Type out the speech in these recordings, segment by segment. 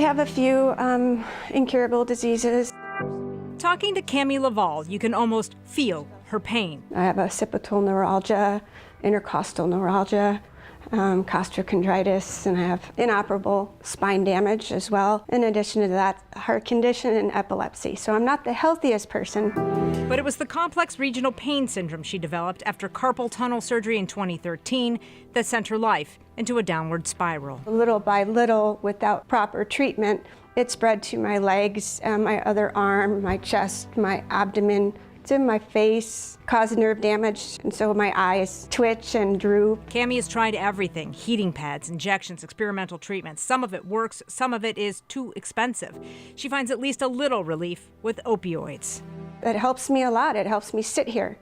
have a few incurable diseases. Talking to Cammie Laval, you can almost feel her pain. I have occipital neuralgia, intercostal neuralgia, costochondritis, and I have inoperable spine damage as well. In addition to that, heart condition and epilepsy. So I'm not the healthiest person. But it was the complex regional pain syndrome she developed after carpal tunnel surgery in 2013 that sent her life into a downward spiral. Little by little, without proper treatment, it spread to my legs, my other arm, my chest, my abdomen. It's in my face, caused nerve damage, and so my eyes twitch and droop. Cammie has tried everything: heating pads, injections, experimental treatments. Some of it works, some of it is too expensive. She finds at least a little relief with opioids. It helps me a lot. It helps me sit here.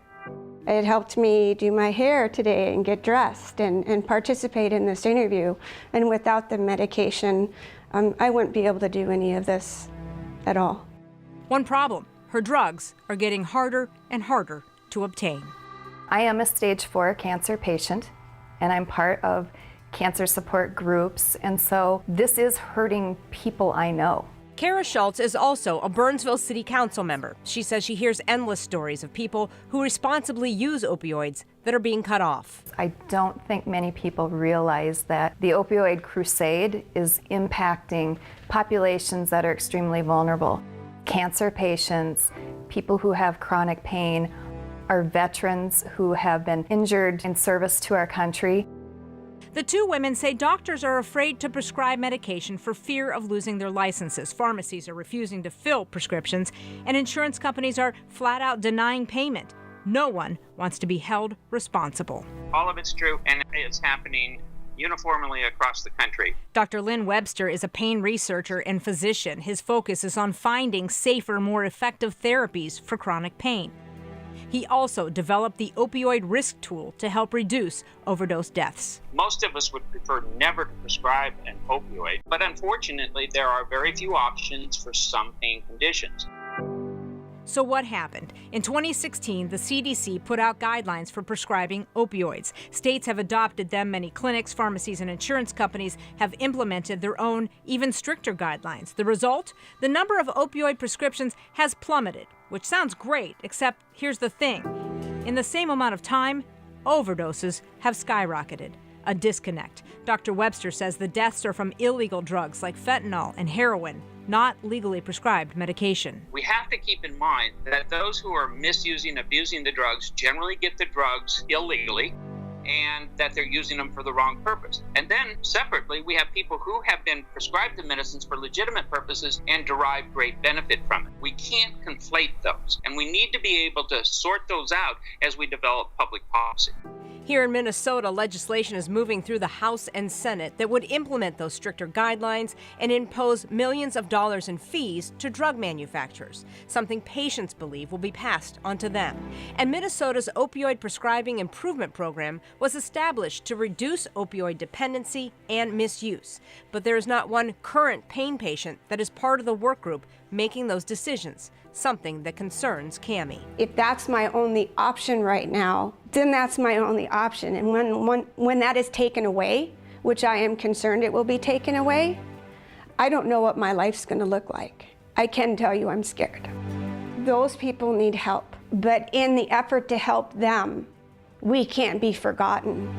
It helped me do my hair today and get dressed and participate in this interview. And without the medication, I wouldn't be able to do any of this at all. One problem: her drugs are getting harder and harder to obtain. I am a stage 4 cancer patient, and I'm part of cancer support groups, and so this is hurting people I know. Kara Schultz is also a Burnsville City Council member. She says she hears endless stories of people who responsibly use opioids that are being cut off. I don't think many people realize that the opioid crusade is impacting populations that are extremely vulnerable. Cancer patients, people who have chronic pain, our veterans who have been injured in service to our country. The two women say doctors are afraid to prescribe medication for fear of losing their licenses. Pharmacies are refusing to fill prescriptions, and insurance companies are flat out denying payment. No one wants to be held responsible. All of it's true, and it's happening uniformly across the country. Dr. Lynn Webster is a pain researcher and physician. His focus is on finding safer, more effective therapies for chronic pain. He also developed the opioid risk tool to help reduce overdose deaths. Most of us would prefer never to prescribe an opioid, but unfortunately there are very few options for some pain conditions. So what happened? In 2016, the CDC put out guidelines for prescribing opioids. States have adopted them. Many clinics, pharmacies, and insurance companies have implemented their own, even stricter guidelines. The result? The number of opioid prescriptions has plummeted, which sounds great, except here's the thing. In the same amount of time, overdoses have skyrocketed. A disconnect. Dr. Webster says the deaths are from illegal drugs like fentanyl and heroin, not legally prescribed medication. We have to keep in mind that those who are misusing, abusing the drugs generally get the drugs illegally, and that they're using them for the wrong purpose. And then separately, we have people who have been prescribed the medicines for legitimate purposes and derive great benefit from it. We can't conflate those, and we need to be able to sort those out as we develop public policy. Here in Minnesota, legislation is moving through the House and Senate that would implement those stricter guidelines and impose millions of dollars in fees to drug manufacturers, something patients believe will be passed on to them. And Minnesota's opioid prescribing improvement program was established to reduce opioid dependency and misuse. But there is not one current pain patient that is part of the work group making those decisions, something that concerns Cammie. If that's my only option right now, then that's my only option. And when that is taken away, which I am concerned it will be taken away, I don't know what my life's going to look like. I can tell you I'm scared. Those people need help, but in the effort to help them, we can't be forgotten.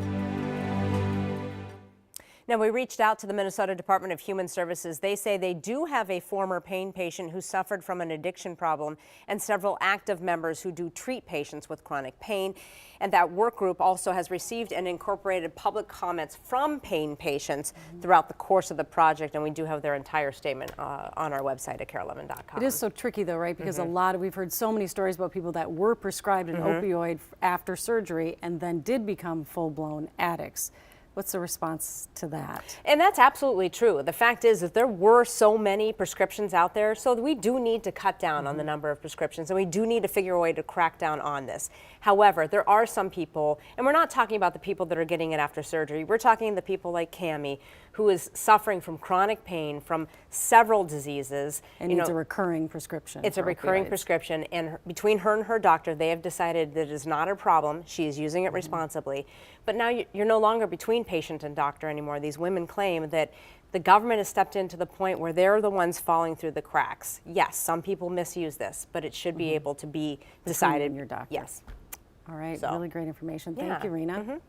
Now, we reached out to the Minnesota Department of Human Services. They say they do have a former pain patient who suffered from an addiction problem and several active members who do treat patients with chronic pain. And that work group also has received and incorporated public comments from pain patients throughout the course of the project. And we do have their entire statement on our website at KARE11.com. It is so tricky, though, right? Because we've heard so many stories about people that were prescribed an opioid after surgery and then did become full-blown addicts. What's the response to that? And that's absolutely true. The fact is that there were so many prescriptions out there, so we do need to cut down on the number of prescriptions, and we do need to figure a way to crack down on this. However, there are some people, and we're not talking about the people that are getting it after surgery. We're talking the people like Cammie, who is suffering from chronic pain from several diseases. And needs a recurring prescription. It's a recurring prescription, and between her and her doctor, they have decided that it is not a problem. She is using it responsibly. But now you're no longer between between patient and doctor anymore. These women claim that the government has stepped in to the point where they're the ones falling through the cracks. Yes, some people misuse this, but it should be able to be decided. Your doctor. Yes. All right, So, really great information. Thank yeah. you, Rena.